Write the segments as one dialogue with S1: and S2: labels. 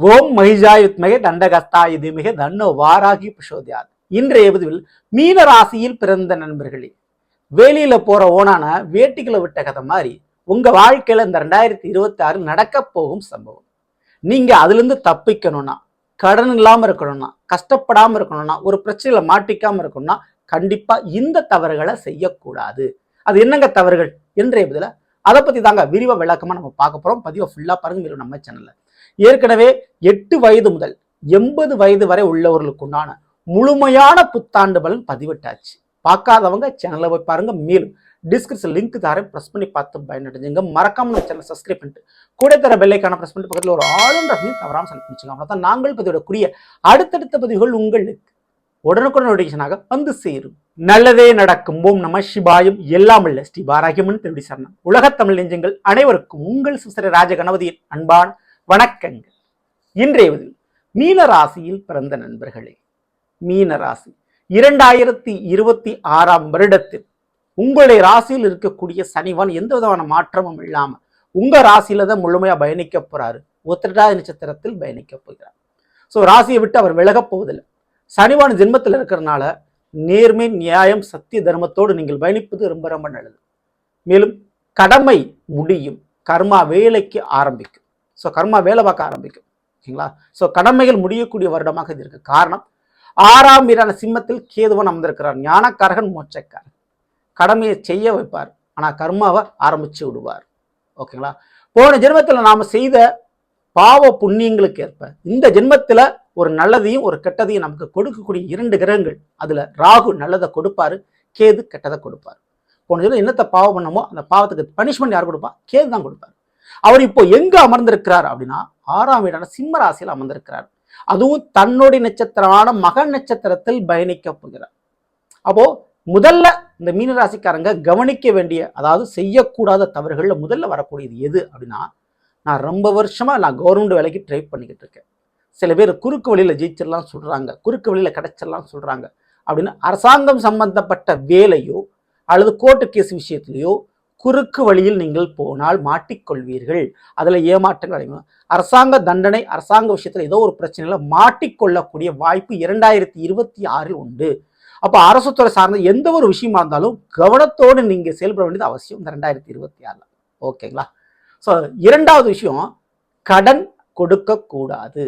S1: ஓம் மகிஜாய் வித்மகே தண்டகஸ்தாய தீமகே தன்னோ வாராகி பிரசோதயாத். இன்றைய பதிவில் மீன ராசியில் பிறந்த நண்பர்களே, வேலியில போற ஓனான வேட்டிகளை விட்ட கதை மாதிரி உங்க வாழ்க்கையில இந்த 2026 நடக்க போகும் சம்பவம். நீங்க அதுல இருந்து தப்பிக்கணும்னா, கடன் இல்லாம இருக்கணும்னா, கஷ்டப்படாம இருக்கணும்னா, ஒரு பிரச்சனையில மாட்டிக்காம இருக்கணும்னா கண்டிப்பா இந்த தவறுகளை செய்யக்கூடாது. அது என்னங்க தவறுகள் இன்றைய பதில அதை பத்தி தாங்க விரிவா விளக்கமா நம்ம பார்க்க போறோம். பதிவை ஃபுல்லா பாருங்க நம்ம சேனல்ல. ஏற்கனவே 8 வயது முதல் 80 வயது வரை உள்ளவர்களுக்கு உண்டான முழுமையான புத்தாண்டு பலன் பதிவிட்டாச்சு. பார்க்காதவங்க சேனல்ல போய் பாருங்க. மேலும் டிஸ்கிரிப்ஷன் லிங்க் தரேன், பிரஸ் பண்ணி பார்த்து பயனடைஞ்சுங்க. மறக்காம நம்ம சேனல் சப்ஸ்கிரைப் பண்ணிட்டு கூட தர பெல்லைக்கான பிரஸ் பண்ணிட்டு பக்கத்தில் ஒரு ஆளுன்ற தவறாம செலக்ட் பண்ணிச்சுங்க. அவ்வளவுதான் நாங்கள் பதிவிடக்கூடிய அடுத்தடுத்த பதிவுகள் உங்களுக்கு உடனுக்குடன் நோட்டிபிகேஷனாக வந்து சேரும். நல்லதே நடக்கும். ஓம் நம சிவாயம். எல்லாம் இல்ல ஸ்ரீ பாராகியமன் திருடி சரணம். உலகத் தமிழ் நெஞ்சங்கள் அனைவருக்கும் உங்கள் சுசரி ராஜ கணபதியின் அன்பான வணக்கங்கள். இன்றைய மீன ராசியில் பிறந்த நண்பர்களே, மீன ராசி 2026 வருடத்தில் உங்களுடைய ராசியில் இருக்கக்கூடிய சனிவான் எந்த விதமான மாற்றமும் இல்லாம உங்க ராசியில தான் முழுமையா பயணிக்க போறாரு. உத்திரட்டாதி நட்சத்திரத்தில் பயணிக்க போகிறார். ஸோ ராசியை விட்டு அவர் விலகப் போவதில்லை. சனிவான் ஜென்மத்தில் இருக்கிறதுனால நேர்மை, நியாயம், சத்திய தர்மத்தோடு நீங்கள் பயணிப்பது ரொம்ப ரொம்ப நல்லது. மேலும் கடமை முடியும், கர்மா வேலைக்கு ஆரம்பிக்கும். ஸோ கர்மா வேலை பார்க்க ஆரம்பிக்கும். ஓகேங்களா? ஸோ கடமைகள் முடியக்கூடிய வருடமாக இது இருக்கு. காரணம், 6ஆம் வீடான சிம்மத்தில் கேதுவன் அமர்ந்திருக்கிறார். ஞானக்காரகன், மோட்சக்காரன். கடமையை செய்ய வைப்பார், ஆனால் கர்மாவை ஆரம்பிச்சு விடுவார். ஓகேங்களா? போன ஜென்மத்தில் நாம செய்த பாவ புண்ணியங்களுக்கு ஏற்ப இந்த ஜென்மத்தில் ஒரு நல்லதையும் ஒரு கெட்டதையும் நமக்கு கொடுக்கக்கூடிய 2 கிரகங்கள். அதுல ராகு நல்லதை கொடுப்பாரு, கேது கெட்டதை கொடுப்பார். போன ஜென்மம் என்னத்தை பாவம் பண்ணமோ அந்த பாவத்துக்கு பனிஷ்மெண்ட் யார் கொடுப்பா? கேது தான் கொடுப்பார். அவர் இப்போ எங்க அமர்ந்திருக்கிறார் அப்படின்னா 6ஆம் வீடான சிம்ம ராசியில் அமர்ந்திருக்கிறார். அதுவும் தன்னுடைய நட்சத்திரமான மகன் நட்சத்திரத்தில் பயணிக்க போகிறார். அப்போ முதல்ல இந்த மீன ராசிக்காரங்க கவனிக்க வேண்டிய, அதாவது செய்யக்கூடாத தவறுகள்ல முதல்ல வரக்கூடியது எது அப்படின்னா, நான் ரொம்ப வருஷமா கவர்மெண்ட் வேலைக்கு ட்ரை பண்ணிக்கிட்டு இருக்கேன். சில பேர் குறுக்கு வழியில ஜெயிச்சிடலாம் சொல்றாங்க, குறுக்கு வழியில கிடைச்சிடலாம் சொல்றாங்க. அப்படின்னு அரசாங்கம் சம்பந்தப்பட்ட வேலையோ அல்லது கோர்ட்டு கேஸ் விஷயத்திலேயோ குறுக்கு வழியில் நீங்கள் போனால் மாட்டிக்கொள்வீர்கள். அதுல ஏமாற்றங்கள் அடையணும். அரசாங்க தண்டனை, அரசாங்க விஷயத்துல ஏதோ ஒரு பிரச்சனையில மாட்டிக்கொள்ளக்கூடிய வாய்ப்பு 2026 உண்டு. அப்ப அரசு துறை சார்ந்த எந்த ஒரு விஷயமா இருந்தாலும் கவனத்தோடு நீங்க செயல்பட வேண்டியது அவசியம் இந்த 2026. ஓகேங்களா? ஸோ 2வது விஷயம், கடன் கொடுக்க கூடாது.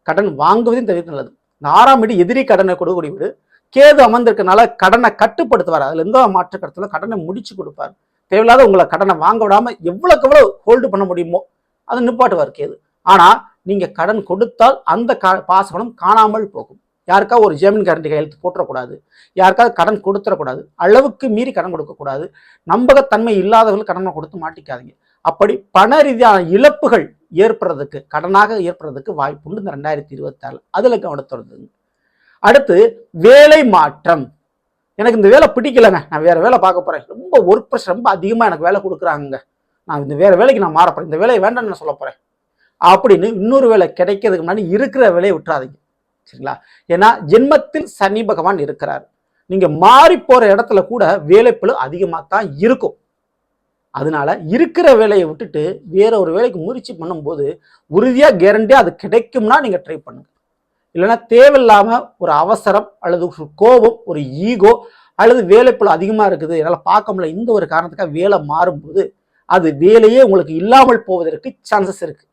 S1: கடன் வாங்குவதையும் தவிர்க்க நல்லது. இந்த 6ஆம் வீடு எதிரி கடனை கொடுக்கக்கூடிய வீடு. கேது அமர்ந்திருக்கனால கடனை கட்டுப்படுத்துவார். அதுல எந்த மாற்று கருத்துல கடனை முடிச்சு கொடுப்பார். தேவையில்லாத உங்களை கடனை வாங்க விடாம எவ்வளவுக்கு எவ்வளவு ஹோல்டு பண்ண முடியுமோ அதை நிப்பாட்டுவார் கேது. ஆனா நீங்க கடன் கொடுத்தால் அந்த பாசனம் காணாமல் போகும். யாருக்கா ஒரு ஜமீன் கேரண்டி கையெழுத்து போட்டுறக்கூடாது, யாருக்காவது கடன் கொடுத்துடக்கூடாது, அளவுக்கு மீறி கடன் கொடுக்கக்கூடாது. நம்பகத்தன்மை இல்லாதவர்கள் கடனை கொடுத்து மாட்டிக்காதீங்க. அப்படி பண ரீதியான இழப்புகள் ஏற்படுறதுக்கு, கடனாக ஏற்படுறதுக்கு வாய்ப்பு உண்டு இந்த 2026. அதுல கவனத்தோடு. அடுத்து வேலை மாற்றம். எனக்கு இந்த வேலை பிடிக்கலங்க, நான் வேற வேலை பார்க்க போறேன், ரொம்ப ஒர்க் ப்ரெஷர் ரொம்ப அதிகமா எனக்கு வேலை கொடுக்குறாங்க, நான் இந்த வேற வேலைக்கு நான் மாற போறேன், இந்த வேலையை வேண்டாம்னு நான் சொல்ல போறேன் அப்படின்னு இன்னொரு வேலை கிடைக்கிறதுக்கு முன்னாடி இருக்கிற வேலையை விட்டுறாதீங்க. சரிங்களா? ஏன்னா ஜென்மத்தில் சனி பகவான் இருக்கிறார். நீங்க மாறி போற இடத்துல கூட வேலைப்பளு அதிகமாக தான் இருக்கும். அதனால இருக்கிற வேலையை விட்டுட்டு வேற ஒரு வேலைக்கு முயற்சி பண்ணும்போது உறுதியா கேரண்டியா அது கிடைக்கும்னா நீங்க ட்ரை பண்ணுங்க. இல்லைன்னா தேவையில்லாம ஒரு அவசரம் அல்லது ஒரு கோபம், ஒரு ஈகோ அல்லது வேலைப்பளு அதிகமா இருக்குது, என்னால் பார்க்க முடியல, இந்த ஒரு காரணத்துக்காக வேலை மாறும்போது அது வேலையே உங்களுக்கு இல்லாமல் போவதற்கு சான்சஸ் இருக்கு.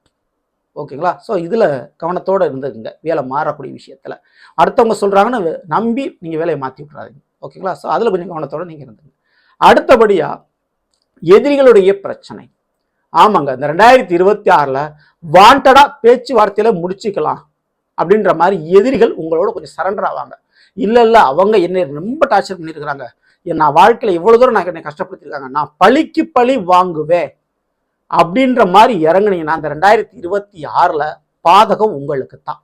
S1: ஓகேங்களா? ஸோ இதுல கவனத்தோட இருந்துக்குங்க வேலை மாறக்கூடிய விஷயத்துல. அடுத்தவங்க சொல்றாங்கன்னு நம்பி நீங்க வேலையை மாற்றி விட்டுறாதீங்க. ஓகேங்களா? ஸோ அதுல கொஞ்சம் கவனத்தோட நீங்க இருந்துங்க. அடுத்தபடியா எதிரிகளுடைய பிரச்சனை. ஆமாங்க, இந்த 2026 வாண்டடா பேச்சுவார்த்தையில முடிச்சுக்கலாம் அப்படின்ற மாதிரி எதிரிகள் உங்களோட கொஞ்சம் சரண்டர் ஆவாங்க. இல்ல அவங்க என்னை ரொம்ப டார்ச்சர் பண்ணியிருக்கிறாங்க, நான் வாழ்க்கையில இவ்வளவு தூரம் என்னை கஷ்டப்படுத்திருக்காங்க, நான் பழிக்கு பழி வாங்குவேன் அப்படின்ற மாதிரி இறங்குனீங்கன்னா இந்த 2026 பாதகம் உங்களுக்கு தான்.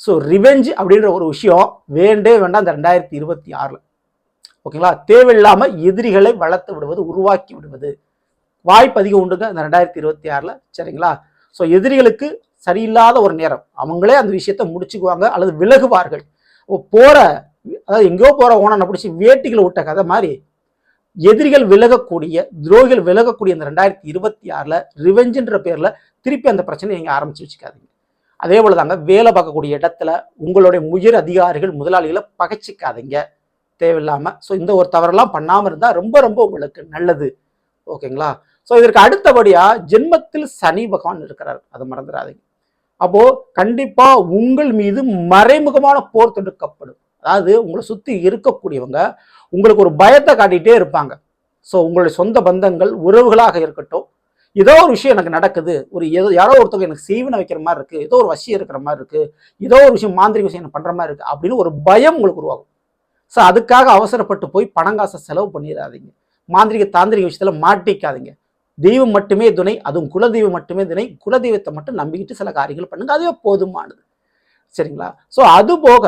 S1: ஸோ ரிவெஞ்ச் அப்படின்ற ஒரு விஷயம் வேண்டே வேண்டாம் இந்த 2026. ஓகேங்களா? தேவையில்லாம எதிரிகளை வளர்த்து விடுவது, உருவாக்கி விடுவது வாய்ப்பு அதிகம் உண்டுங்க இந்த 2026. சரிங்களா? ஸோ எதிரிகளுக்கு சரியில்லாத ஒரு நேரம், அவங்களே அந்த விஷயத்த முடிச்சுக்குவாங்க அல்லது விலகுவார்கள். போற, அதாவது எங்கேயோ போற ஓனனை பிடிச்சி வேட்டிகளை விட்ட கதை மாதிரி எதிரிகள் விலகக்கூடிய, துரோகிகள் விலகக்கூடிய இந்த 2026 ரிவெஞ்சுன்ற பேர்ல திருப்பி அந்த பிரச்சனையை நீங்க ஆரம்பிச்சு வச்சுக்காதீங்க. அதே போல தாங்க வேலை பார்க்கக்கூடிய இடத்துல உங்களுடைய உயர் அதிகாரிகள் முதலாளிகளை பகைச்சிக்காதீங்க தேவையில்லாம. ஸோ இந்த ஒரு தவறெல்லாம் பண்ணாமல் இருந்தால் ரொம்ப ரொம்ப உங்களுக்கு நல்லது. ஓகேங்களா? ஸோ இதற்கு அடுத்தபடியா ஜென்மத்தில் சனி பகவான் இருக்கிறார், அதை மறந்துடாதீங்க. அப்போ கண்டிப்பா உங்கள் மீது மறைமுகமான போர் தொடுக்கப்படும். அதாவது உங்களை சுத்தி இருக்கக்கூடியவங்க உங்களுக்கு ஒரு பயத்தை காட்டிகிட்டே இருப்பாங்க. ஸோ உங்களுடைய சொந்த பந்தங்கள் உறவுகளாக இருக்கட்டும், ஏதோ ஒரு விஷயம் எனக்கு நடக்குது, யாரோ ஒருத்தவங்க எனக்கு செய்வனை வைக்கிற மாதிரி இருக்கு, ஏதோ ஒரு வசியம் இருக்கிற மாதிரி இருக்கு, ஏதோ ஒரு விஷயம் மாந்திரிக விஷயம் எனக்கு பண்ற மாதிரி இருக்கு அப்படின்னு ஒரு பயம் உங்களுக்கு உருவாகும். ஸோ அதுக்காக அவசரப்பட்டு போய் பணங்காசை செலவு பண்ணிடாதீங்க. மாந்திரிக தாந்திரிக விஷயத்துல மாட்டிக்காதீங்க. தெய்வம் மட்டுமே துணை, அதுவும் குலதெய்வம் மட்டுமே துணை. குலதெய்வத்தை மட்டும் நம்பிக்கிட்டு சில காரியங்கள் பண்ணுங்க, அதுவே போதுமானது. சரிங்களா? ஸோ அது போக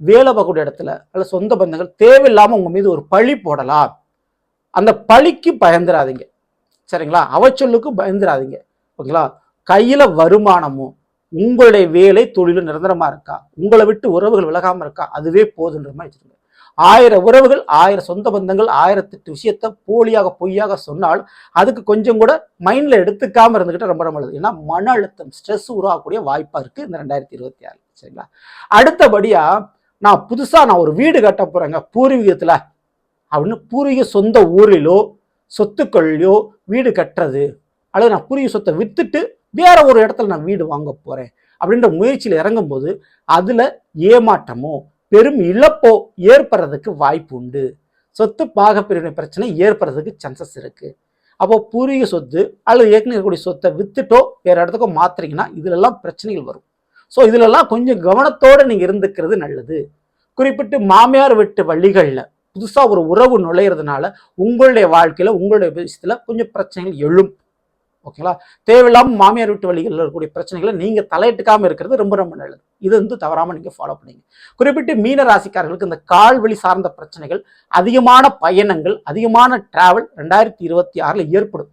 S1: வேலை பார்க்கக்கூடிய இடத்துல அல்ல சொந்த பந்தங்கள் தேவையில்லாம உங்க மீது ஒரு பழி போடலாம். அந்த பழிக்கு பயந்துராதீங்க. சரிங்களா? அவச்சொல்லுக்கு பயந்துராதீங்க. ஓகேங்களா? கையில வருமானமும் உங்களுடைய வேலை தொழிலும் நிரந்தரமா இருக்கா, உங்களை விட்டு உறவுகள் விலகாம இருக்கா, அதுவே போதுன்ற மாதிரி வச்சுருங்க. 1000 உறவுகள் 1000 சொந்த பந்தங்கள் 1008 விஷயத்த போலியாக பொய்யாக சொன்னால் அதுக்கு கொஞ்சம் கூட மைண்ட்ல எடுத்துக்காம இருந்துகிட்ட ரொம்ப நல்லது. ஏன்னா மன அழுத்தம் ஸ்ட்ரெஸ் உருவாகக்கூடிய வாய்ப்பா இருக்கு இந்த 2026. சரிங்களா? அடுத்தபடியா நான் புதுசா ஒரு வீடு கட்ட போறேங்க பூர்வீகத்துல அப்படின்னு பூர்வீக சொந்த ஊரிலோ சொத்துக்கள்லையோ வீடு கட்டுறது, அல்லது நான் பூர்வீக சொத்தை வித்துட்டு வேற ஒரு இடத்துல நான் வீடு வாங்க போறேன் அப்படின்ற முயற்சியில் இறங்கும் போது அதுல ஏமாற்றமோ பெரும் இழப்போ ஏற்படுறதுக்கு வாய்ப்பு உண்டு. சொத்து பாகப்பிரிவினை பிரச்சனை ஏற்படுறதுக்கு சான்சஸ் இருக்கு. அப்போ பூர்வீக சொத்து அல்லது ஏற்கனவே இருக்கக்கூடிய சொத்தை வித்துட்டோ வேற இடத்துக்கோ மாத்துறீங்கன்னா இதுல எல்லாம் பிரச்சனைகள் வரும். ஸோ இதுல எல்லாம் கொஞ்சம் கவனத்தோட நீங்க இருந்துக்கிறது நல்லது. குறிப்பிட்டு மாமியார் வீட்டு வழிகள்ல புதுசா ஒரு உறவு நுழையிறதுனால உங்களுடைய வாழ்க்கையில உங்களுடைய விஷயத்துல கொஞ்சம் பிரச்சனைகள் எழும். ஓகேங்களா? தேவையில்லாம மாமியார் வீட்டு வழிகளில் இருக்கக்கூடிய பிரச்சனைகளை நீங்க தலையிட்டுக்காம இருக்கிறது ரொம்ப ரொம்ப நல்லது. இது தவறாம நீங்க ஃபாலோ பண்ணீங்க. குறிப்பிட்டு மீன ராசிக்காரர்களுக்கு இந்த கால்வழி சார்ந்த பிரச்சனைகள், அதிகமான பயணங்கள், அதிகமான டிராவல் 2026 ஏற்படும்.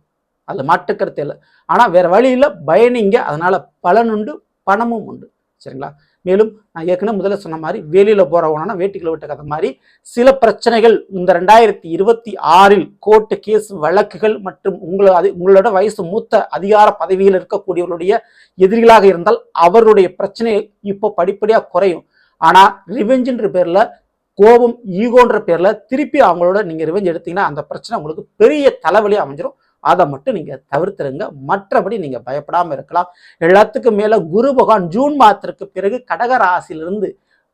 S1: அதுல மாட்டுக்கருத்து இல்லை. ஆனா வேற வழியில பயணிங்க, அதனால பலன் உண்டு, பணமும் உண்டு. சரிங்களா? மேலும் நான் ஏற்கனவே முதல்ல சொன்ன மாதிரி வேலியில போறவனா வேட்டிக்குள்ள விட்ட கதை மாதிரி சில பிரச்சனைகள் இந்த 2026 கோர்ட்டு கேஸ் வழக்குகள் மற்றும் உங்களோட வயசு மூத்த அதிகார பதவியில் இருக்கக்கூடியவருடைய எதிரிகளாக இருந்தால் அவருடைய பிரச்சனை இப்போ படிப்படியா குறையும். ஆனா ரிவெஞ்சுன்ற பேர்ல, கோபம் ஈகோன்ற பேர்ல திருப்பி அவங்களோட நீங்க ரிவெஞ்ச் எடுத்தீங்கன்னா அந்த பிரச்சனை உங்களுக்கு பெரிய தலைவலி அமைஞ்சிடும். அதை மட்டும் நீங்க தவிர்த்துருங்க. மற்றபடி நீங்க பயப்படாம இருக்கலாம். எல்லாத்துக்கும் மேல குரு பகவான் ஜூன் மாதத்திற்கு பிறகு கடக ராசியிலிருந்து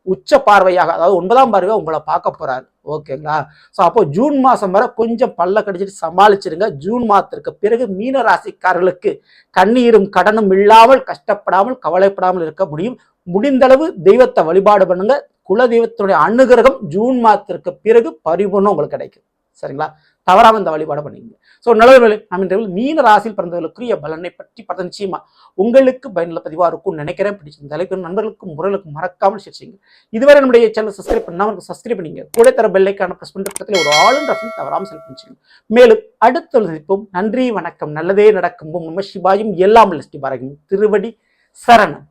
S1: உச்ச பார்வையாக, அதாவது 9ஆம் பார்வையா உங்களை பார்க்க போறாரு. ஓகேங்களா? ஸோ அப்போ ஜூன் மாசம் வரை கொஞ்சம் பல்ல கடிச்சிட்டு சமாளிச்சிருங்க. ஜூன் மாதத்திற்கு பிறகு மீன ராசிக்காரர்களுக்கு கண்ணீரும் கடனும் இல்லாமல் கஷ்டப்படாமல் கவலைப்படாமல் இருக்க முடியும். முடிந்தளவு தெய்வத்தை வழிபாடு பண்ணுங்க. குல தெய்வத்தினுடைய அனுகிரகம் ஜூன் மாதத்திற்கு பிறகு பரிபூர்ணம் உங்களுக்கு கிடைக்கும். சரிங்களா? தவறாம இந்த வழிபாடு பண்ணிங்க. ஸோ நல்லவர்களே, நாம் இன்றைய மீன ராசியில் பிறந்தவர்களுக்குரிய பலனை பற்றி நிச்சயமா உங்களுக்கு பயனுள்ள பதிவாக இருக்கும் நினைக்கிறேன். பிடிச்சிருந்த தலைப்பு நண்பர்களுக்கும் முறைகளுக்கும் மறக்காமல் ஷேர் செய்யுங்க. இதுவரை நம்முடைய சேனல் சப்ஸ்கிரைப் பண்ணாமல் சப்ஸ்கிரைப் பண்ணிங்க. கூட தர பெல்லைக்கான பிரஸ் பண்ணுற பக்கத்தில் ஒரு ஆளும் ரசம் தவறாமல் செலக்ட் பண்ணிச்சுங்க. மேலும் அடுத்த சந்திப்போம். நன்றி, வணக்கம். நல்லதே நடக்கும். நம்ம சிவாயும் எல்லாம் ஸ்ரீ பாரகம் திருவடி சரணம்.